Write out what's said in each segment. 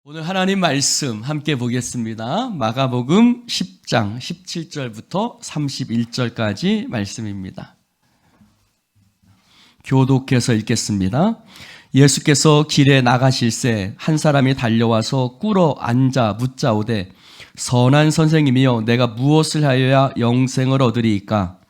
오늘 하나님 말씀 함께 보겠습니다. 마가복음 10장 17절부터 31절까지 말씀입니다. 교독해서 읽겠습니다. 예수께서 길에 나가실새 한 사람이 달려와서 꿇어 앉아 묻자오되 선한 선생님이여 내가 무엇을 하여야 영생을 얻으리이까?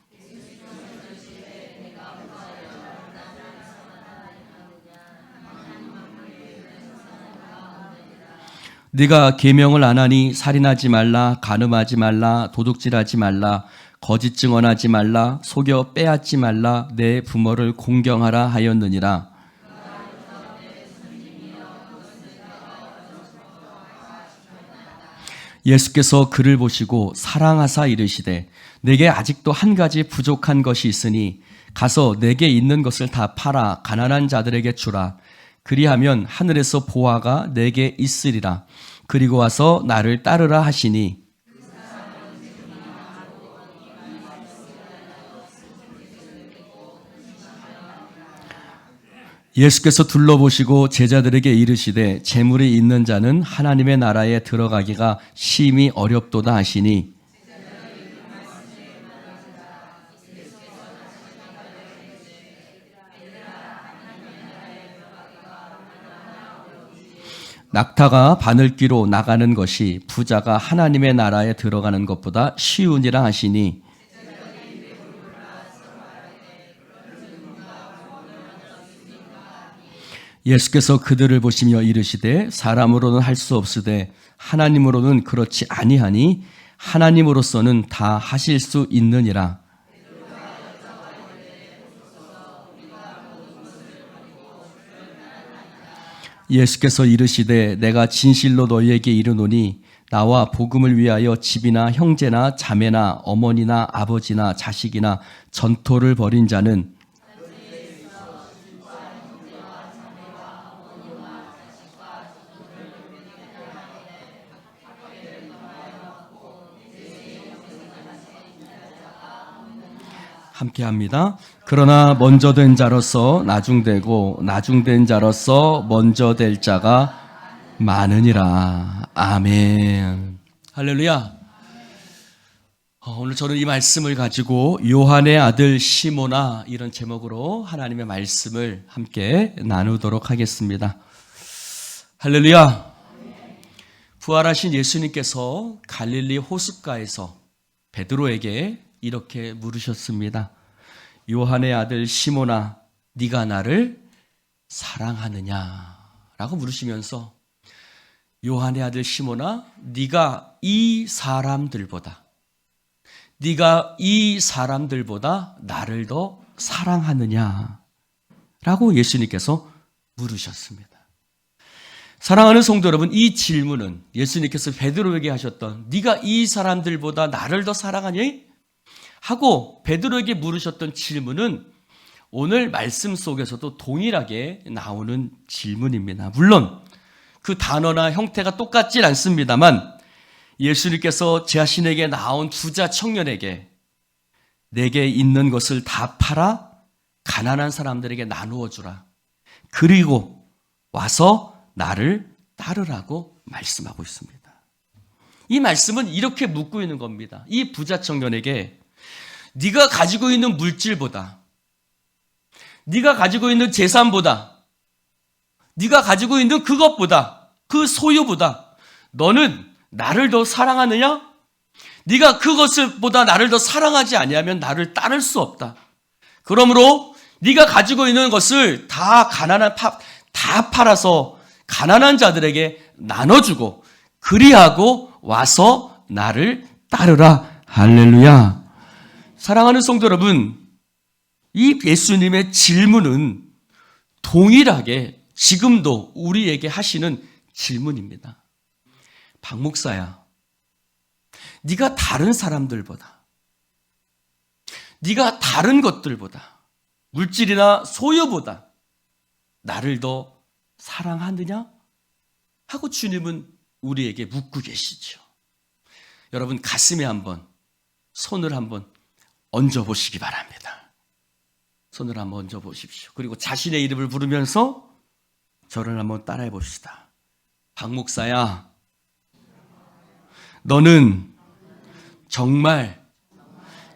네가 계명을 안 하니 살인하지 말라, 간음하지 말라, 도둑질하지 말라, 거짓 증언하지 말라, 속여 빼앗지 말라, 내 부모를 공경하라 하였느니라. 예수께서 그를 보시고 사랑하사 이르시되 내게 아직도 한 가지 부족한 것이 있으니 가서 내게 있는 것을 다 팔아 가난한 자들에게 주라. 그리하면 하늘에서 보화가 내게 있으리라. 그리고 와서 나를 따르라 하시니 예수께서 둘러보시고 제자들에게 이르시되 재물이 있는 자는 하나님의 나라에 들어가기가 심히 어렵도다 하시니 낙타가 바늘귀로 나가는 것이 부자가 하나님의 나라에 들어가는 것보다 쉬우니라 하시니 예수께서 그들을 보시며 이르시되 사람으로는 할 수 없으되 하나님으로는 그렇지 아니하니 하나님으로서는 다 하실 수 있느니라. 예수께서 이르시되 내가 진실로 너희에게 이르노니 나와 복음을 위하여 집이나 형제나 자매나 어머니나 아버지나 자식이나 전토를 벌인 자는 함께합니다. 그러나 먼저 된 자로서 나중되고 나중된 자로서 먼저 될 자가 많으니라. 아멘. 할렐루야. 오늘 저는 이 말씀을 가지고 요한의 아들 시모나 이런 제목으로 하나님의 말씀을 함께 나누도록 하겠습니다. 할렐루야. 부활하신 예수님께서 갈릴리 호숫가에서 베드로에게 이렇게 물으셨습니다. 요한의 아들 시모나, 네가 나를 사랑하느냐? 라고 물으시면서 요한의 아들 시모나, 네가 이 사람들보다 나를 더 사랑하느냐? 라고 예수님께서 물으셨습니다. 사랑하는 성도 여러분, 이 질문은 예수님께서 베드로에게 하셨던 네가 이 사람들보다 나를 더 사랑하니? 하고 베드로에게 물으셨던 질문은 오늘 말씀 속에서도 동일하게 나오는 질문입니다. 물론 그 단어나 형태가 똑같진 않습니다만 예수님께서 자신에게 나온 부자 청년에게 내게 있는 것을 다 팔아 가난한 사람들에게 나누어 주라. 그리고 와서 나를 따르라고 말씀하고 있습니다. 이 말씀은 이렇게 묻고 있는 겁니다. 이 부자 청년에게 네가 가지고 있는 물질보다, 네가 가지고 있는 재산보다, 네가 가지고 있는 그것보다, 그 소유보다 너는 나를 더 사랑하느냐? 네가 그것보다 나를 더 사랑하지 아니하면 나를 따를 수 없다. 그러므로 네가 가지고 있는 것을 다 팔아서 가난한 자들에게 나눠주고 그리하고 와서 나를 따르라. 할렐루야. 사랑하는 성도 여러분, 이 예수님의 질문은 동일하게 지금도 우리에게 하시는 질문입니다. 박 목사야, 네가 다른 사람들보다, 네가 다른 것들보다, 물질이나 소유보다 나를 더 사랑하느냐? 하고 주님은 우리에게 묻고 계시죠. 여러분 가슴에 한번, 손을 한번 얹어보시기 바랍니다. 손을 한번 얹어보십시오. 그리고 자신의 이름을 부르면서 저를 한번 따라해 봅시다. 박 목사야, 너는 정말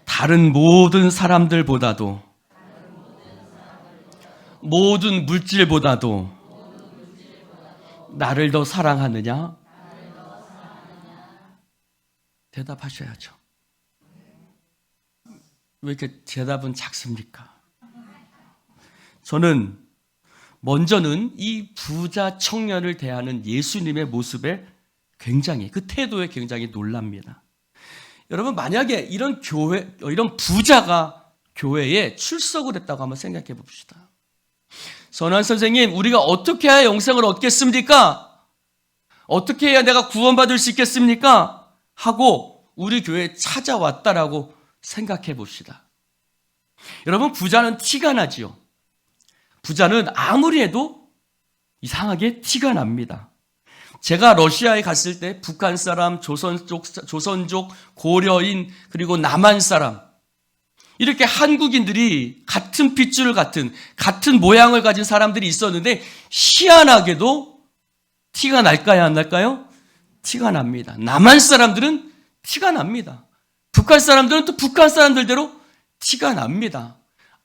다른 모든 사람들보다도, 모든 물질보다도 나를 더 사랑하느냐? 대답하셔야죠. 왜 이렇게 대답은 작습니까? 저는 먼저는 이 부자 청년을 대하는 예수님의 모습에 굉장히, 그 태도에 굉장히 놀랍니다. 여러분, 만약에 이런 부자가 교회에 출석을 했다고 한번 생각해 봅시다. 선한 선생님, 우리가 어떻게 해야 영생을 얻겠습니까? 어떻게 해야 내가 구원받을 수 있겠습니까? 하고 우리 교회에 찾아왔다라고 생각해 봅시다. 여러분, 부자는 티가 나지요. 부자는 아무리 해도 이상하게 티가 납니다. 제가 러시아에 갔을 때 북한 사람, 조선족, 고려인, 그리고 남한 사람, 이렇게 한국인들이 같은 핏줄 같은 모양을 가진 사람들이 있었는데 희한하게도 티가 날까요, 안 날까요? 티가 납니다. 남한 사람들은 티가 납니다. 북한 사람들은 또 북한 사람들대로 티가 납니다.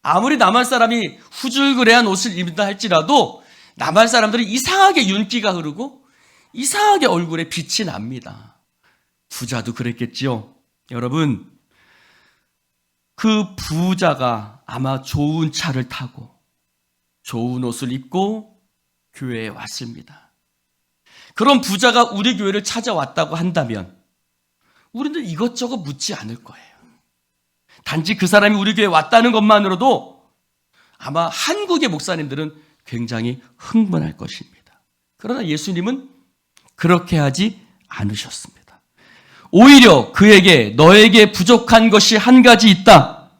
아무리 남한 사람이 후줄그레한 옷을 입는다 할지라도 남한 사람들은 이상하게 윤기가 흐르고 이상하게 얼굴에 빛이 납니다. 부자도 그랬겠지요. 여러분, 그 부자가 아마 좋은 차를 타고 좋은 옷을 입고 교회에 왔습니다. 그런 부자가 우리 교회를 찾아왔다고 한다면 우리는 이것저것 묻지 않을 거예요. 단지 그 사람이 우리 교회에 왔다는 것만으로도 아마 한국의 목사님들은 굉장히 흥분할 것입니다. 그러나 예수님은 그렇게 하지 않으셨습니다. 오히려 그에게 너에게 부족한 것이 한 가지 있다.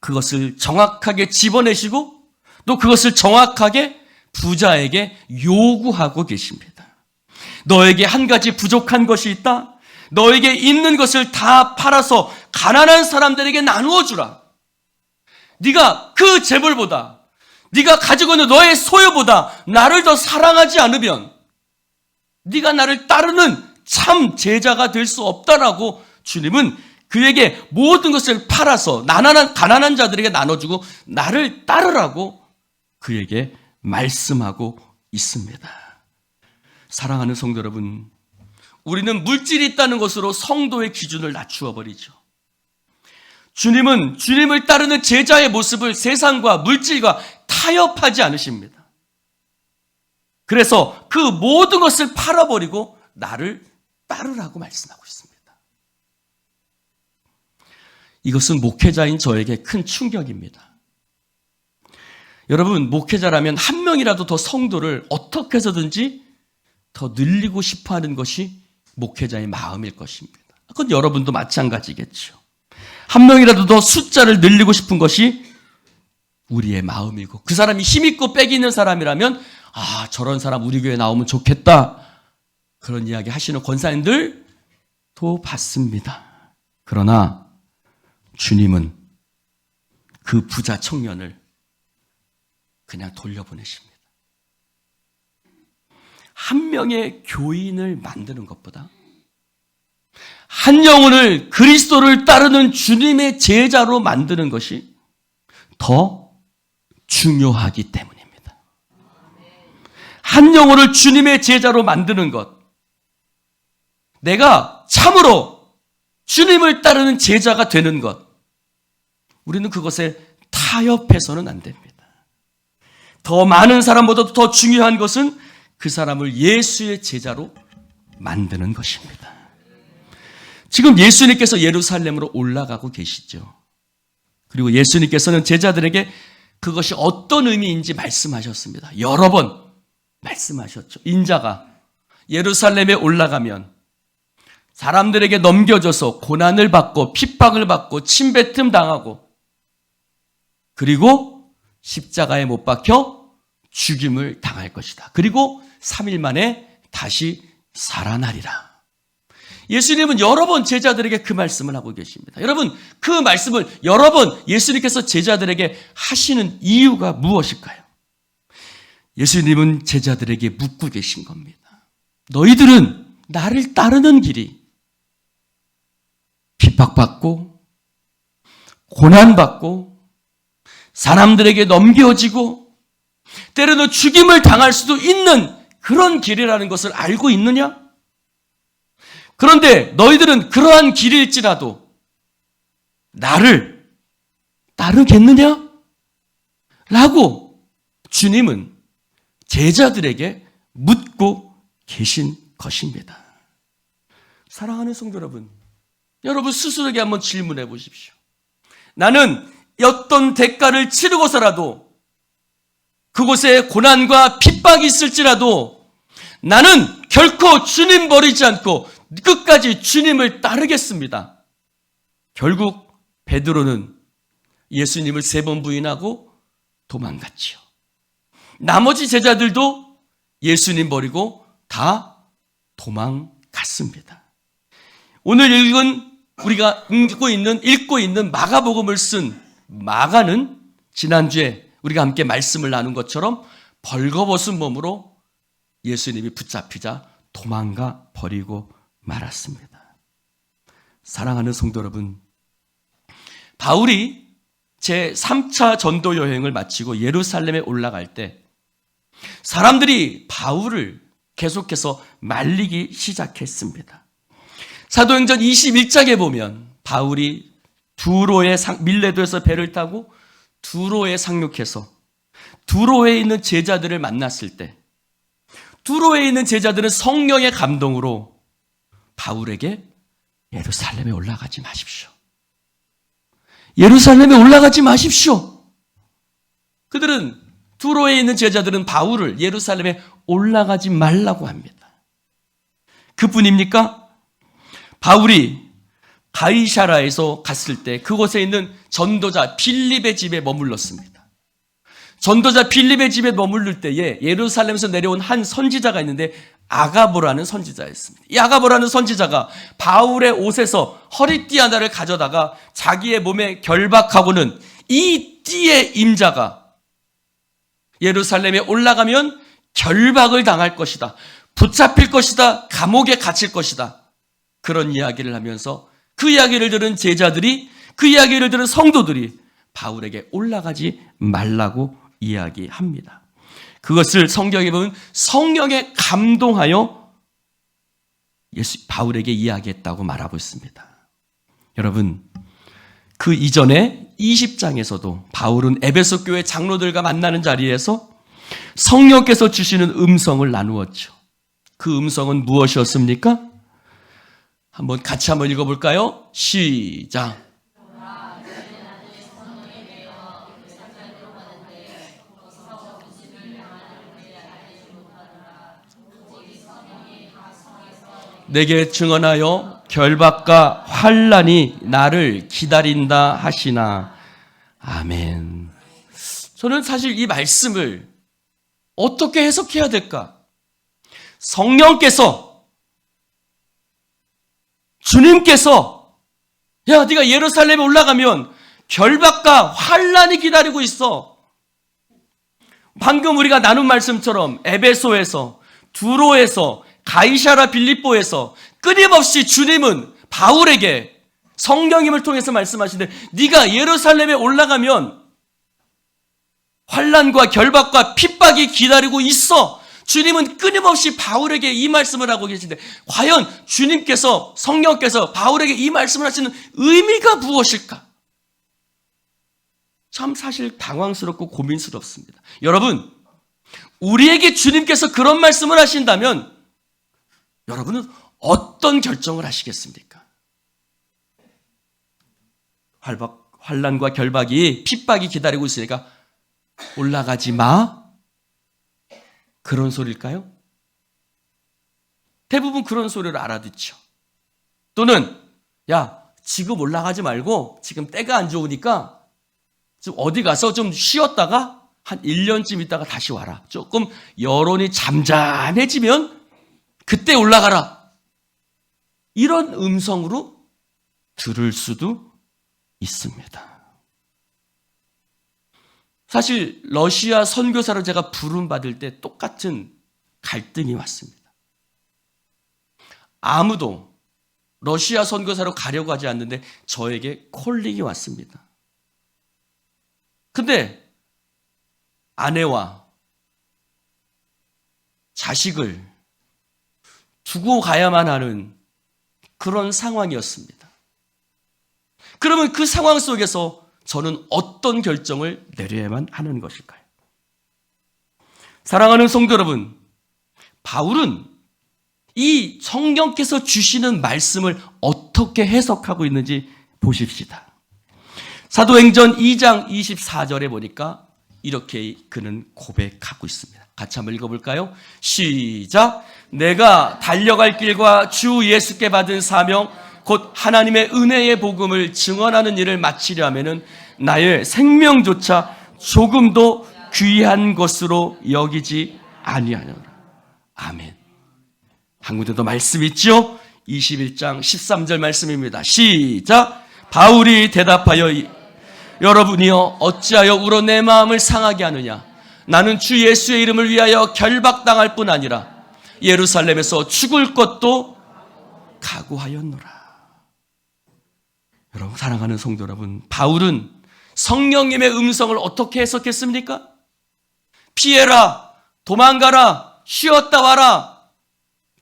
그것을 정확하게 집어내시고 또 그것을 정확하게 부자에게 요구하고 계십니다. 너에게 한 가지 부족한 것이 있다. 너에게 있는 것을 다 팔아서 가난한 사람들에게 나누어 주라. 네가 그 재물보다, 네가 가지고 있는 너의 소유보다 나를 더 사랑하지 않으면 네가 나를 따르는 참 제자가 될 수 없다라고 주님은 그에게 모든 것을 팔아서 가난한 자들에게 나눠주고 나를 따르라고 그에게 말씀하고 있습니다. 사랑하는 성도 여러분, 우리는 물질이 있다는 것으로 성도의 기준을 낮추어 버리죠. 주님은 주님을 따르는 제자의 모습을 세상과 물질과 타협하지 않으십니다. 그래서 그 모든 것을 팔아버리고 나를 따르라고 말씀하고 있습니다. 이것은 목회자인 저에게 큰 충격입니다. 여러분, 목회자라면 한 명이라도 더 성도를 어떻게 해서든지 더 늘리고 싶어 하는 것이 목회자의 마음일 것입니다. 그건 여러분도 마찬가지겠죠. 한 명이라도 더 숫자를 늘리고 싶은 것이 우리의 마음이고, 그 사람이 힘있고 빽 있는 사람이라면 저런 사람 우리 교회에 나오면 좋겠다, 그런 이야기 하시는 권사님들도 봤습니다. 그러나 주님은 그 부자 청년을 그냥 돌려보내십니다. 한 명의 교인을 만드는 것보다 한 영혼을 그리스도를 따르는 주님의 제자로 만드는 것이 더 중요하기 때문입니다. 한 영혼을 주님의 제자로 만드는 것, 내가 참으로 주님을 따르는 제자가 되는 것, 우리는 그것에 타협해서는 안 됩니다. 더 많은 사람보다도 더 중요한 것은 그 사람을 예수의 제자로 만드는 것입니다. 지금 예수님께서 예루살렘으로 올라가고 계시죠. 그리고 예수님께서는 제자들에게 그것이 어떤 의미인지 말씀하셨습니다. 여러 번 말씀하셨죠. 인자가 예루살렘에 올라가면 사람들에게 넘겨져서 고난을 받고 핍박을 받고 침뱉음 당하고, 그리고 십자가에 못 박혀 죽임을 당할 것이다. 그리고 3일 만에 다시 살아나리라. 예수님은 여러 번 제자들에게 그 말씀을 하고 계십니다. 여러분, 그 말씀을 여러 번 예수님께서 제자들에게 하시는 이유가 무엇일까요? 예수님은 제자들에게 묻고 계신 겁니다. 너희들은 나를 따르는 길이 핍박받고 고난받고 사람들에게 넘겨지고 때로는 죽임을 당할 수도 있는 그런 길이라는 것을 알고 있느냐? 그런데 너희들은 그러한 길일지라도 나를 따르겠느냐? 라고 주님은 제자들에게 묻고 계신 것입니다. 사랑하는 성도 여러분, 여러분 스스로에게 한번 질문해 보십시오. 나는 어떤 대가를 치르고서라도 그곳에 고난과 핍박이 있을지라도 나는 결코 주님 버리지 않고 끝까지 주님을 따르겠습니다. 결국 베드로는 예수님을 3번 부인하고 도망갔지요. 나머지 제자들도 예수님 버리고 다 도망갔습니다. 오늘 우리가 읽고 있는 마가복음을 쓴 마가는 지난주에 우리가 함께 말씀을 나눈 것처럼 벌거벗은 몸으로 예수님이 붙잡히자 도망가 버리고 말았습니다. 사랑하는 성도 여러분, 바울이 제3차 전도 여행을 마치고 예루살렘에 올라갈 때 사람들이 바울을 계속해서 말리기 시작했습니다. 사도행전 21장에 보면 바울이 밀레도에서 배를 타고 두로에 상륙해서 두로에 있는 제자들을 만났을 때 두로에 있는 제자들은 성령의 감동으로 바울에게 예루살렘에 올라가지 마십시오. 예루살렘에 올라가지 마십시오. 그들은 두로에 있는 제자들은 바울을 예루살렘에 올라가지 말라고 합니다. 그뿐입니까? 바울이 가이사라에서 갔을 때 그곳에 있는 전도자 빌립의 집에 머물렀습니다. 전도자 빌립의 집에 머무를 때에 예루살렘에서 내려온 한 선지자가 있는데 아가보라는 선지자였습니다. 이 아가보라는 선지자가 바울의 옷에서 허리띠 하나를 가져다가 자기의 몸에 결박하고는 이 띠의 임자가 예루살렘에 올라가면 결박을 당할 것이다. 붙잡힐 것이다. 감옥에 갇힐 것이다. 그런 이야기를 하면서 그 이야기를 들은 제자들이, 그 이야기를 들은 성도들이 바울에게 올라가지 말라고 이야기합니다. 그것을 성경에 보면 성령에 감동하여 바울에게 이야기했다고 말하고 있습니다. 여러분, 그 이전에 20장에서도 바울은 에베소 교회 장로들과 만나는 자리에서 성령께서 주시는 음성을 나누었죠. 그 음성은 무엇이었습니까? 같이 한번 읽어볼까요? 시작. 내게 증언하여 결박과 환난이 나를 기다린다 하시나. 아멘. 저는 사실 이 말씀을 어떻게 해석해야 될까? 성령께서, 주님께서, 야, 네가 예루살렘에 올라가면 결박과 환난이 기다리고 있어. 방금 우리가 나눈 말씀처럼 에베소에서, 두로에서, 가이사라 빌립보에서 끊임없이 주님은 바울에게 성령님을 통해서 말씀하시는데 네가 예루살렘에 올라가면 환난과 결박과 핍박이 기다리고 있어. 주님은 끊임없이 바울에게 이 말씀을 하고 계신데 과연 주님께서, 성령께서 바울에게 이 말씀을 하시는 의미가 무엇일까? 참 사실 당황스럽고 고민스럽습니다. 여러분, 우리에게 주님께서 그런 말씀을 하신다면 여러분은 어떤 결정을 하시겠습니까? 환난과 결박이, 핍박이 기다리고 있으니까 올라가지 마. 그런 소리일까요? 대부분 그런 소리를 알아듣죠. 또는 야, 지금 올라가지 말고 지금 때가 안 좋으니까 좀 어디 가서 좀 쉬었다가 한 1년쯤 있다가 다시 와라. 조금 여론이 잠잠해지면 그때 올라가라. 이런 음성으로 들을 수도 있습니다. 사실 러시아 선교사로 제가 부름받을 때 똑같은 갈등이 왔습니다. 아무도 러시아 선교사로 가려고 하지 않는데 저에게 콜링이 왔습니다. 근데 아내와 자식을 두고 가야만 하는 그런 상황이었습니다. 그러면 그 상황 속에서 저는 어떤 결정을 내려야만 하는 것일까요? 사랑하는 성도 여러분, 바울은 이 성령께서 주시는 말씀을 어떻게 해석하고 있는지 보십시다. 사도행전 2장 24절에 보니까 이렇게 그는 고백하고 있습니다. 같이 한번 읽어볼까요? 시작! 내가 달려갈 길과 주 예수께 받은 사명 곧 하나님의 은혜의 복음을 증언하는 일을 마치려 하면은 나의 생명조차 조금도 귀한 것으로 여기지 아니하노라. 아멘. 한 군데 더 말씀 있죠? 21장 13절 말씀입니다. 시작! 바울이 대답하여 여러분이여 어찌하여 울어 내 마음을 상하게 하느냐? 나는 주 예수의 이름을 위하여 결박당할 뿐 아니라 예루살렘에서 죽을 것도 각오하였노라. 여러분, 사랑하는 성도 여러분, 바울은 성령님의 음성을 어떻게 해석했습니까? 피해라, 도망가라, 쉬었다 와라.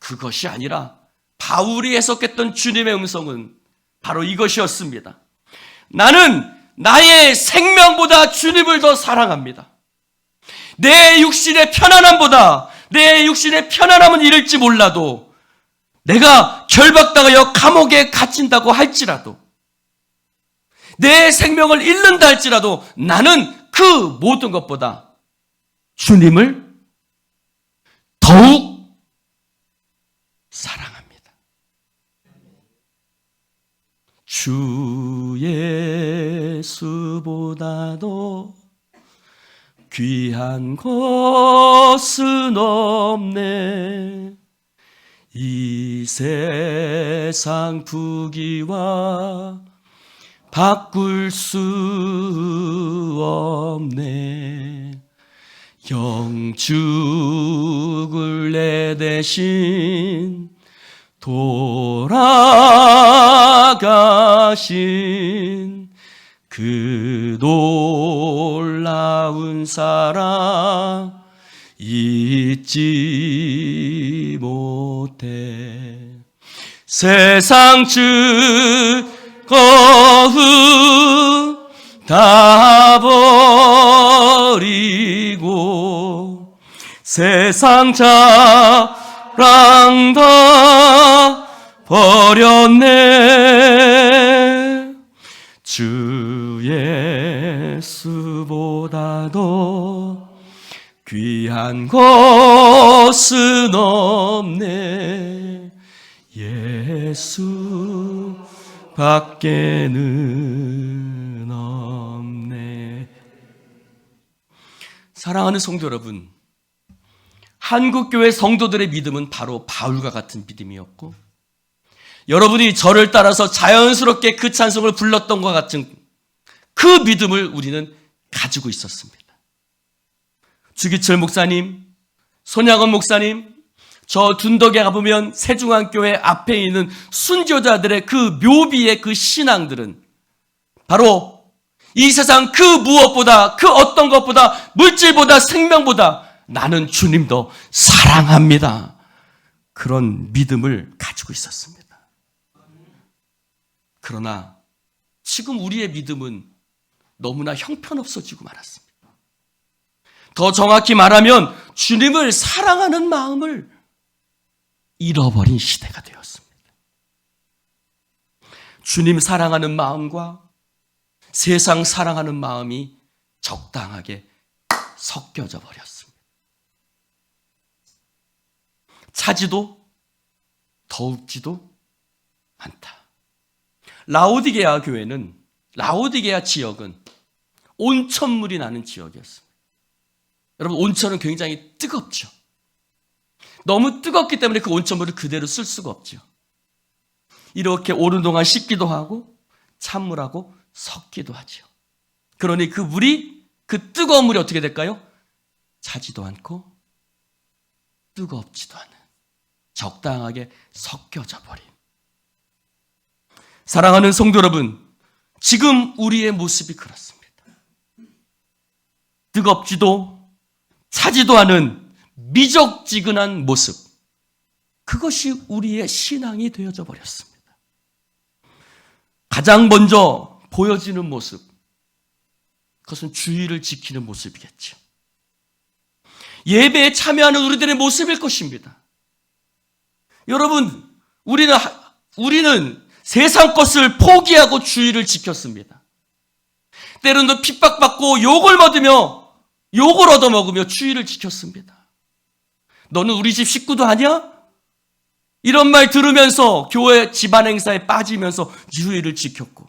그것이 아니라 바울이 해석했던 주님의 음성은 바로 이것이었습니다. 나는 나의 생명보다 주님을 더 사랑합니다. 내 육신의 편안함보다 내 육신의 편안함은 이럴지 몰라도 내가 결박당하여 감옥에 갇힌다고 할지라도 내 생명을 잃는다 할지라도 나는 그 모든 것보다 주님을 더욱 사랑합니다. 주 예수보다도 귀한 것은 없네. 이 세상 부귀와 바꿀 수 없네. 영죽을 내 대신 돌아가신 그 놀라운 사랑 잊지 못해. 세상 즐거움 다 버리고 세상 자랑 다 버렸네. 주 예수보다도 귀한 것은 없네. 예수 밖에는 없네. 사랑하는 성도 여러분, 한국교회 성도들의 믿음은 바로 바울과 같은 믿음이었고, 여러분이 저를 따라서 자연스럽게 그 찬송을 불렀던 것 같은 그 믿음을 우리는 가지고 있었습니다. 주기철 목사님, 손양원 목사님, 저 둔덕에 가보면 세중앙교회 앞에 있는 순교자들의 그 묘비의 그 신앙들은 바로 이 세상 그 무엇보다, 그 어떤 것보다, 물질보다, 생명보다 나는 주님 더 사랑합니다. 그런 믿음을 가지고 있었습니다. 그러나 지금 우리의 믿음은 너무나 형편없어지고 말았습니다. 더 정확히 말하면 주님을 사랑하는 마음을 잃어버린 시대가 되었습니다. 주님 사랑하는 마음과 세상 사랑하는 마음이 적당하게 섞여져 버렸습니다. 차지도 더욱지도 않다. 라오디게아 교회는, 라오디게아 지역은 온천물이 나는 지역이었습니다. 여러분, 온천은 굉장히 뜨겁죠. 너무 뜨겁기 때문에 그 온천물을 그대로 쓸 수가 없죠. 이렇게 오는 동안 씻기도 하고 찬물하고 섞기도 하죠. 그러니 그 물이, 그 뜨거운 물이 어떻게 될까요? 차지도 않고 뜨겁지도 않은 적당하게 섞여져 버린. 사랑하는 성도 여러분, 지금 우리의 모습이 그렇습니다. 뜨겁지도 차지도 않은 미적지근한 모습, 그것이 우리의 신앙이 되어져 버렸습니다. 가장 먼저 보여지는 모습, 그것은 주의를 지키는 모습이겠죠. 예배에 참여하는 우리들의 모습일 것입니다. 여러분, 우리는 세상 것을 포기하고 주의를 지켰습니다. 때로는 핍박받고 욕을 얻어먹으며 주의를 지켰습니다. 너는 우리 집 식구도 아니야? 이런 말 들으면서 교회 집안 행사에 빠지면서 주의를 지켰고,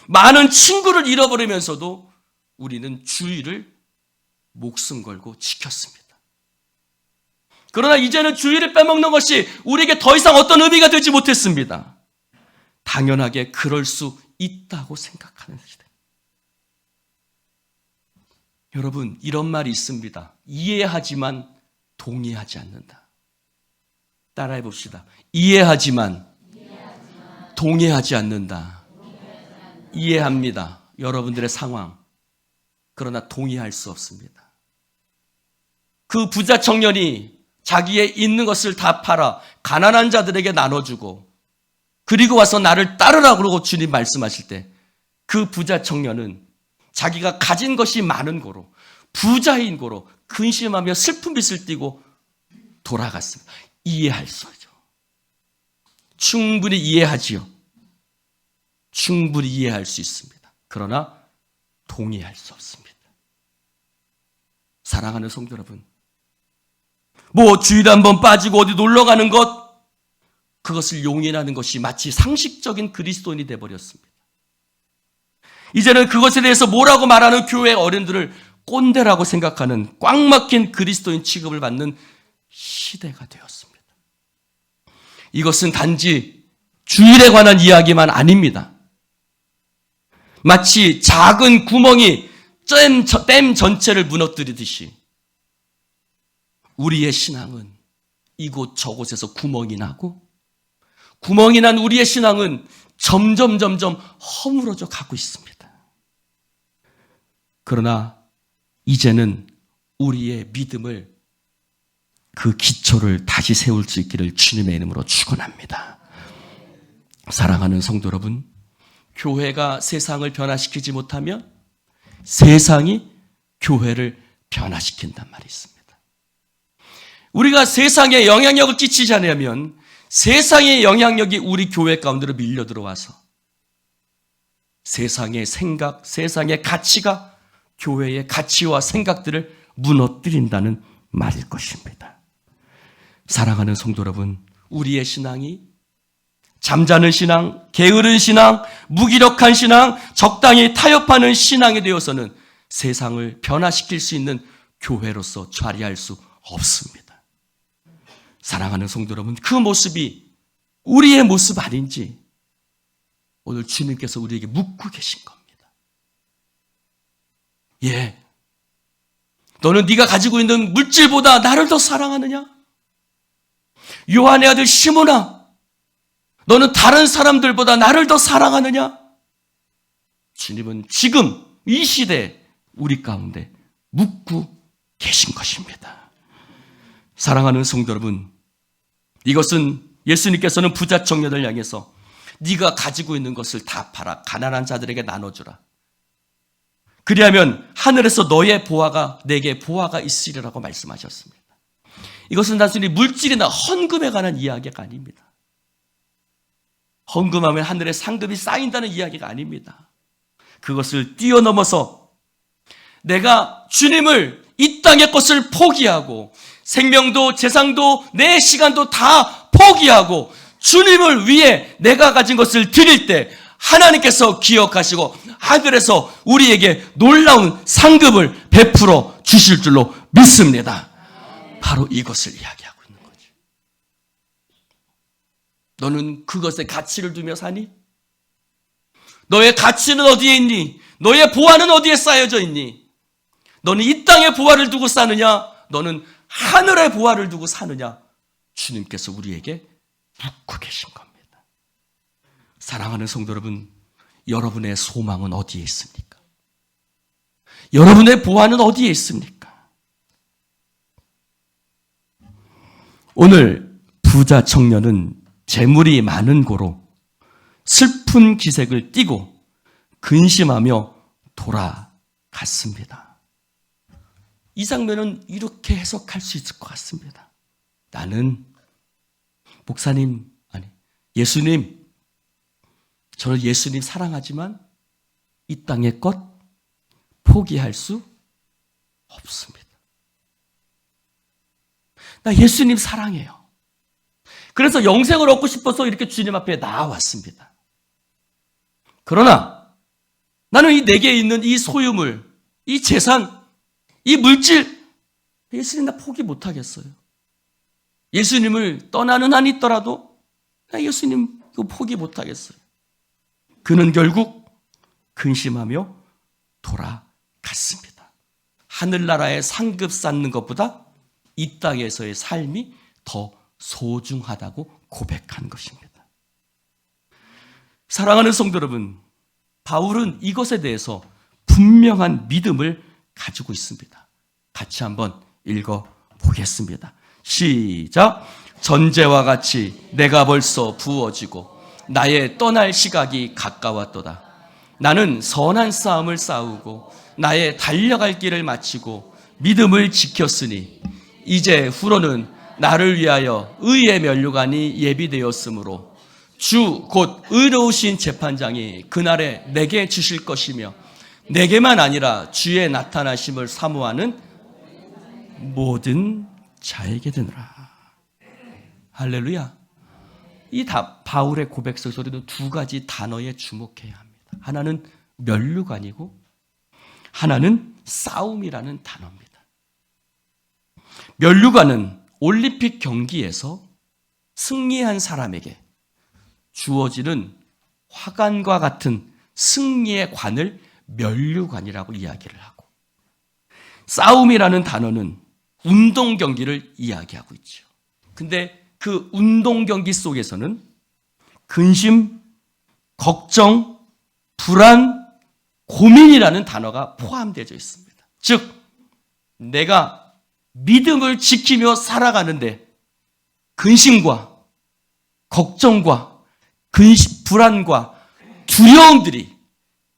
많은 친구를 잃어버리면서도 우리는 주의를 목숨 걸고 지켰습니다. 그러나 이제는 주의를 빼먹는 것이 우리에게 더 이상 어떤 의미가 되지 못했습니다. 당연하게 그럴 수 있다고 생각하는 시대. 여러분, 이런 말이 있습니다. 이해하지만 동의하지 않는다. 따라해 봅시다. 이해하지만 동의하지 않는다. 이해합니다. 여러분들의 상황. 그러나 동의할 수 없습니다. 그 부자 청년이 자기의 있는 것을 다 팔아 가난한 자들에게 나눠주고, 그리고 와서 나를 따르라 그러고 주님 말씀하실 때 그 부자 청년은 자기가 가진 것이 많은 고로, 부자인 고로 근심하며 슬픈 빛을 띠고 돌아갔습니다. 이해할 수 없죠. 충분히 이해하지요. 충분히 이해할 수 있습니다. 그러나 동의할 수 없습니다. 사랑하는 성도 여러분, 주일에 한번 빠지고 어디 놀러 가는 것, 그것을 용인하는 것이 마치 상식적인 그리스도인이 되어버렸습니다. 이제는 그것에 대해서 뭐라고 말하는 교회 어른들을 꼰대라고 생각하는 꽉 막힌 그리스도인 취급을 받는 시대가 되었습니다. 이것은 단지 주일에 관한 이야기만 아닙니다. 마치 작은 구멍이 댐 전체를 무너뜨리듯이 우리의 신앙은 이곳 저곳에서 구멍이 나고, 구멍이 난 우리의 신앙은 점점 허물어져 가고 있습니다. 그러나 이제는 우리의 믿음을, 그 기초를 다시 세울 수 있기를 주님의 이름으로 축원합니다. 사랑하는 성도 여러분, 교회가 세상을 변화시키지 못하면 세상이 교회를 변화시킨단 말이 있습니다. 우리가 세상에 영향력을 끼치지 않으면 세상의 영향력이 우리 교회 가운데로 밀려 들어와서 세상의 생각, 세상의 가치가 교회의 가치와 생각들을 무너뜨린다는 말일 것입니다. 사랑하는 성도 여러분, 우리의 신앙이 잠자는 신앙, 게으른 신앙, 무기력한 신앙, 적당히 타협하는 신앙이 되어서는 세상을 변화시킬 수 있는 교회로서 자리할 수 없습니다. 사랑하는 성도 여러분, 그 모습이 우리의 모습 아닌지 오늘 주님께서 우리에게 묻고 계신 겁니다. 예, 너는 네가 가지고 있는 물질보다 나를 더 사랑하느냐? 요한의 아들 시몬아, 너는 다른 사람들보다 나를 더 사랑하느냐? 주님은 지금 이 시대에 우리 가운데 묻고 계신 것입니다. 사랑하는 성도 여러분, 이것은 예수님께서는 부자 청년을 향해서 네가 가지고 있는 것을 다 팔아 가난한 자들에게 나눠주라. 그리하면 하늘에서 너의 보화가, 내게 보화가 있으리라고 말씀하셨습니다. 이것은 단순히 물질이나 헌금에 관한 이야기가 아닙니다. 헌금하면 하늘에 상급이 쌓인다는 이야기가 아닙니다. 그것을 뛰어넘어서 내가 주님을, 이 땅의 것을 포기하고 생명도 재산도 내 시간도 다 포기하고 주님을 위해 내가 가진 것을 드릴 때 하나님께서 기억하시고 하늘에서 우리에게 놀라운 상급을 베풀어 주실 줄로 믿습니다. 바로 이것을 이야기하고 있는 거죠. 너는 그것에 가치를 두며 사니? 너의 가치는 어디에 있니? 너의 보화는 어디에 쌓여져 있니? 너는 이 땅의 보화를 두고 사느냐? 너는 하늘의 보화를 두고 사느냐? 주님께서 우리에게 묻고 계신 겁니다. 사랑하는 성도 여러분, 여러분의 소망은 어디에 있습니까? 여러분의 보안은 어디에 있습니까? 오늘 부자 청년은 재물이 많은 고로 슬픈 기색을 띠고 근심하며 돌아갔습니다. 이 장면은 이렇게 해석할 수 있을 것 같습니다. 나는 예수님, 저는 예수님 사랑하지만 이 땅의 것 포기할 수 없습니다. 나 예수님 사랑해요. 그래서 영생을 얻고 싶어서 이렇게 주님 앞에 나와왔습니다. 그러나 나는 이 내게 있는 이 소유물, 이 재산, 이 물질, 예수님 나 포기 못하겠어요. 예수님을 떠나는 한이 있더라도 나 예수님 이거 포기 못하겠어요. 그는 결국 근심하며 돌아갔습니다. 하늘나라의 상급 쌓는 것보다 이 땅에서의 삶이 더 소중하다고 고백한 것입니다. 사랑하는 성도 여러분, 바울은 이것에 대해서 분명한 믿음을 가지고 있습니다. 같이 한번 읽어보겠습니다. 시작. 전제와 같이 내가 벌써 부어지고 나의 떠날 시각이 가까웠도다. 나는 선한 싸움을 싸우고 나의 달려갈 길을 마치고 믿음을 지켰으니 이제 후로는 나를 위하여 의의 면류관이 예비되었으므로 주 곧 의로우신 재판장이 그날에 내게 주실 것이며 내게만 아니라 주의 나타나심을 사모하는 모든 자에게 되느라. 할렐루야. 이 바울의 고백 속에서 우리는 두 가지 단어에 주목해야 합니다. 하나는 면류관이고 하나는 싸움이라는 단어입니다. 면류관은 올림픽 경기에서 승리한 사람에게 주어지는 화관과 같은 승리의 관을 면류관이라고 이야기를 하고, 싸움이라는 단어는 운동 경기를 이야기하고 있죠. 근데 그 운동 경기 속에서는 근심, 걱정, 불안, 고민이라는 단어가 포함되어 있습니다. 즉, 내가 믿음을 지키며 살아가는데 근심과 걱정과 불안과 두려움들이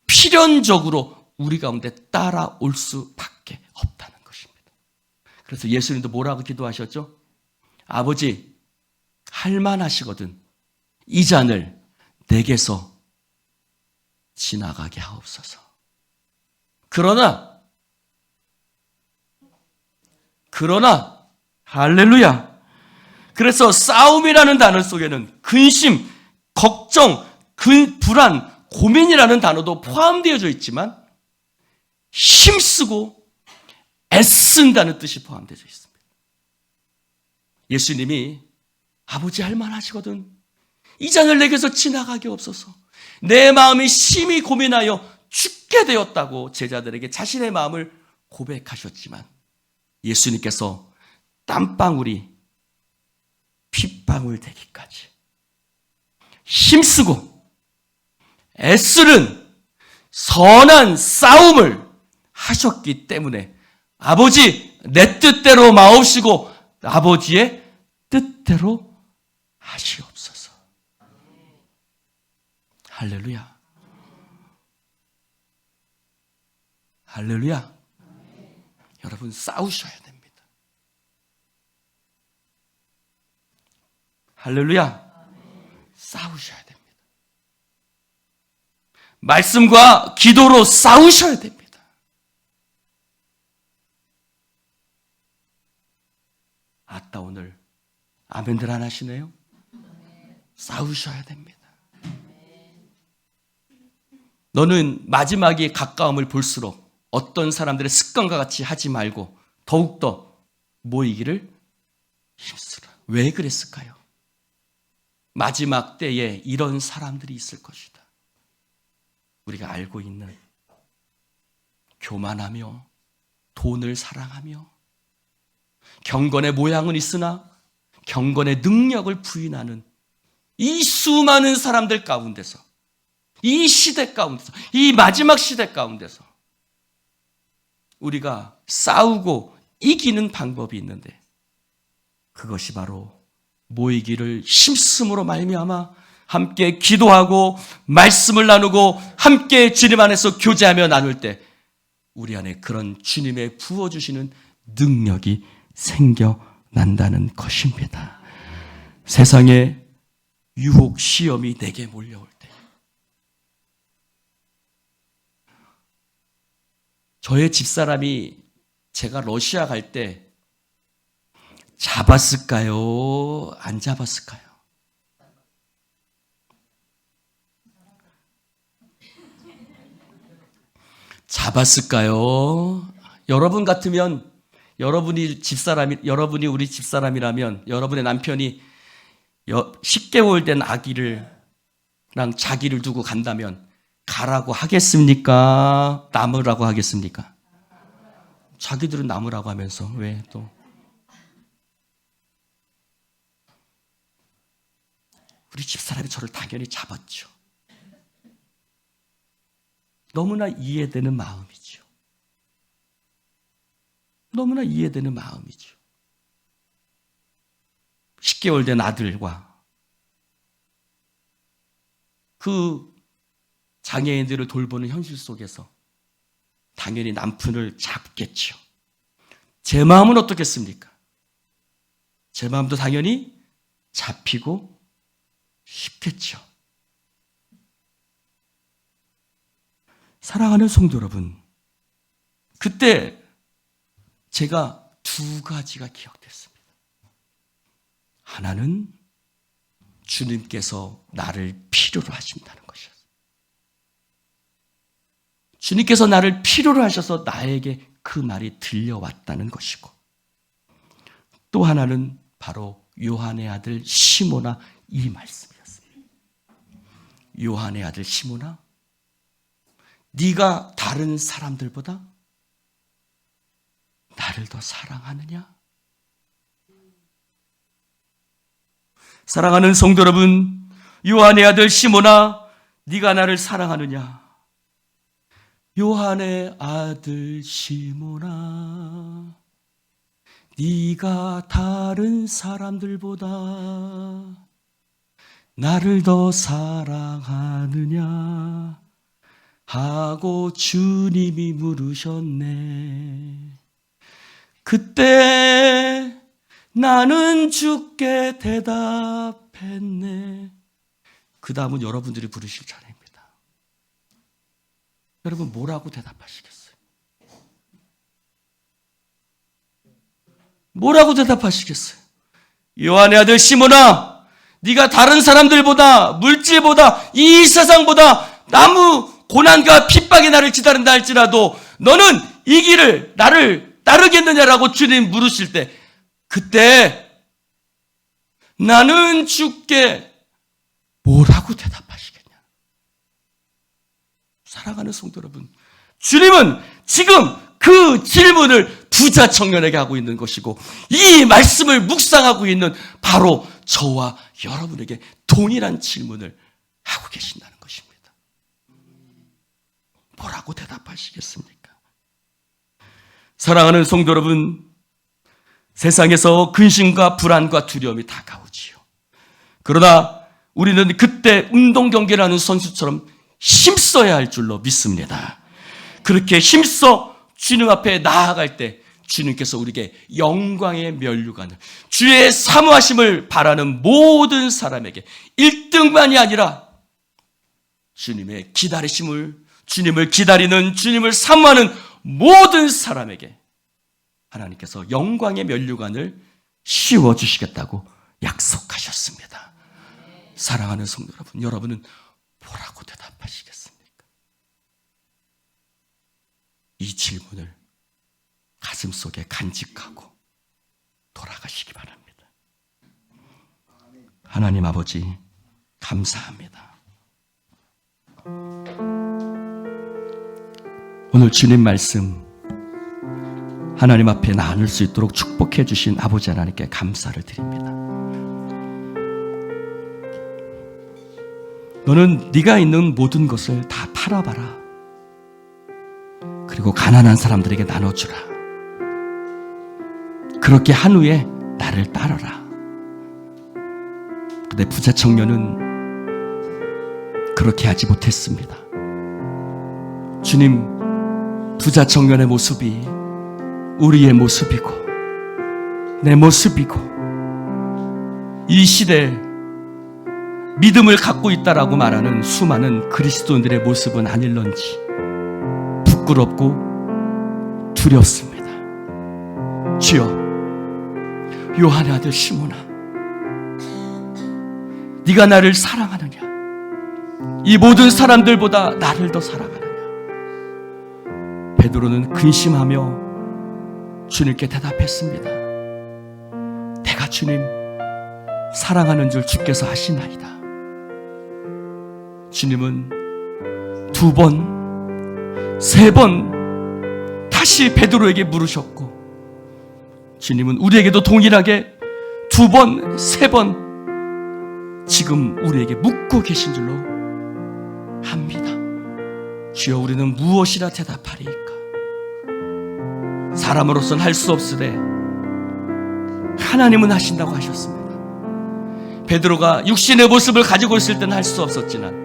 필연적으로 우리 가운데 따라올 수밖에 없다는 것입니다. 그래서 예수님도 뭐라고 기도하셨죠? 아버지, 할만하시거든 이 잔을 내게서 지나가게 하옵소서. 그러나 할렐루야. 그래서 싸움이라는 단어 속에는 근심, 걱정, 불안, 고민이라는 단어도 포함되어져 있지만 힘쓰고 애쓴다는 뜻이 포함되어 있습니다. 예수님이 아버지 할만하시거든 이 잔을 내게서 지나가게 없어서 내 마음이 심히 고민하여 죽게 되었다고 제자들에게 자신의 마음을 고백하셨지만 예수님께서 땀방울이 핏방울 되기까지 힘쓰고 애쓰는 선한 싸움을 하셨기 때문에 아버지 내 뜻대로 마옵시고 아버지의 뜻대로 하시옵소서. 할렐루야. 할렐루야. 여러분 싸우셔야 됩니다. 할렐루야. 싸우셔야 됩니다. 말씀과 기도로 싸우셔야 됩니다. 아따 오늘 아멘들 안 하시네요? 싸우셔야 됩니다. 너는 마지막이 가까움을 볼수록 어떤 사람들의 습관과 같이 하지 말고 더욱더 모이기를 힘쓰라. 왜 그랬을까요? 마지막 때에 이런 사람들이 있을 것이다. 우리가 알고 있는 교만하며 돈을 사랑하며 경건의 모양은 있으나 경건의 능력을 부인하는 이 수많은 사람들 가운데서, 이 시대 가운데서, 이 마지막 시대 가운데서 우리가 싸우고 이기는 방법이 있는데, 그것이 바로 모이기를 힘쓰므로 말미암아 함께 기도하고 말씀을 나누고 함께 주님 안에서 교제하며 나눌 때 우리 안에 그런 주님의 부어주시는 능력이 생겨난다는 것입니다. 세상에 유혹, 시험이 내게 몰려올 때, 저의 집사람이 제가 러시아 갈 때 잡았을까요? 안 잡았을까요? 잡았을까요? 여러분 같으면, 여러분이 우리 집사람이라면, 여러분의 남편이 10개월 된 아기랑 자기를 두고 간다면 가라고 하겠습니까? 남으라고 하겠습니까? 자기들은 남으라고 하면서 왜 또? 우리 집사람이 저를 당연히 잡았죠. 너무나 이해되는 마음이죠. 너무나 이해되는 마음이죠. 10개월 된 아들과 그 장애인들을 돌보는 현실 속에서 당연히 남편을 잡겠죠. 제 마음은 어떻겠습니까? 제 마음도 당연히 잡히고 싶겠죠. 사랑하는 성도 여러분, 그때 제가 두 가지가 기억됐습니다. 하나는 주님께서 나를 필요로 하신다는 것이었어요. 주님께서 나를 필요로 하셔서 나에게 그 말이 들려왔다는 것이고, 또 하나는 바로 요한의 아들 시몬아, 이 말씀이었어요. 요한의 아들 시몬아, 네가 다른 사람들보다 나를 더 사랑하느냐? 사랑하는 성도 여러분, 요한의 아들 시몬아, 네가 나를 사랑하느냐? 요한의 아들 시몬아, 네가 다른 사람들보다 나를 더 사랑하느냐 하고 주님이 물으셨네. 그때 나는 주께 대답했네. 그 다음은 여러분들이 부르실 차례입니다. 여러분 뭐라고 대답하시겠어요? 뭐라고 대답하시겠어요? 요한의 아들 시몬아, 네가 다른 사람들보다, 물질보다, 이 세상보다 아무 고난과 핍박이 나를 기다린다 할지라도 너는 이 길을, 나를 따르겠느냐라고 주님 물으실 때, 그때 나는 주께 뭐라고 대답하시겠냐? 사랑하는 성도 여러분, 주님은 지금 그 질문을 부자 청년에게 하고 있는 것이고, 이 말씀을 묵상하고 있는 바로 저와 여러분에게 동일한 질문을 하고 계신다는 것입니다. 뭐라고 대답하시겠습니까? 사랑하는 성도 여러분, 세상에서 근심과 불안과 두려움이 다가오지요. 그러나 우리는 그때 운동 경기를 하는 선수처럼 힘써야 할 줄로 믿습니다. 그렇게 힘써 주님 앞에 나아갈 때 주님께서 우리에게 영광의 면류관을, 주의 사모하심을 바라는 모든 사람에게 1등만이 아니라 주님의 기다리심을, 주님을 기다리는, 주님을 사모하는 모든 사람에게 하나님께서 영광의 면류관을 씌워주시겠다고 약속하셨습니다. 사랑하는 성도 여러분, 여러분은 뭐라고 대답하시겠습니까? 이 질문을 가슴속에 간직하고 돌아가시기 바랍니다. 하나님 아버지, 감사합니다. 오늘 주님 말씀 하나님 앞에 나눌 수 있도록 축복해 주신 아버지 하나님께 감사를 드립니다. 너는 네가 있는 모든 것을 다 팔아봐라. 그리고 가난한 사람들에게 나눠주라. 그렇게 한 후에 나를 따르라. 근데 부자 청년은 그렇게 하지 못했습니다. 주님, 부자 청년의 모습이 우리의 모습이고 내 모습이고 이 시대에 믿음을 갖고 있다라고 말하는 수많은 그리스도인들의 모습은 아닐런지 부끄럽고 두렵습니다. 주여, 요한의 아들 시몬아, 네가 나를 사랑하느냐? 이 모든 사람들보다 나를 더 사랑하느냐? 베드로는 근심하며 주님께 대답했습니다. 내가 주님 사랑하는 줄 주께서 아시나이다. 주님은 2번, 3번 다시 베드로에게 물으셨고, 주님은 우리에게도 동일하게 2번, 3번 지금 우리에게 묻고 계신 줄로 합니다. 주여, 우리는 무엇이라 대답하리이까? 사람으로서는 할 수 없으되 하나님은 하신다고 하셨습니다. 베드로가 육신의 모습을 가지고 있을 때는 할 수 없었지만,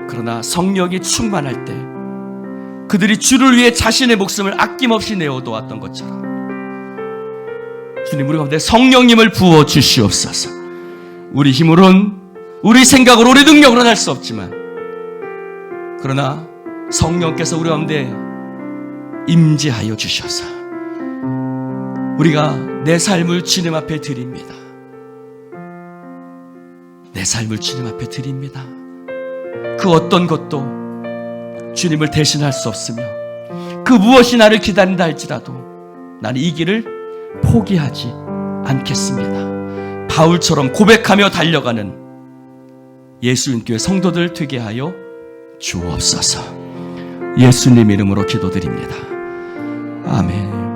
그러나 성령이 충만할 때 그들이 주를 위해 자신의 목숨을 아낌없이 내어놓았던 것처럼 주님, 우리 가운데 성령님을 부어 주시옵소서. 우리 힘으로는, 우리 생각으로, 우리 능력으로는 할 수 없지만, 그러나 성령께서 우리 가운데 임재하여 주셔서 우리가 내 삶을 주님 앞에 드립니다. 내 삶을 주님 앞에 드립니다. 그 어떤 것도 주님을 대신할 수 없으며, 그 무엇이 나를 기다린다 할지라도 나는 이 길을 포기하지 않겠습니다. 바울처럼 고백하며 달려가는 예수님교회 성도들 되게 하여 주옵소서. 예수님 이름으로 기도드립니다. 아멘.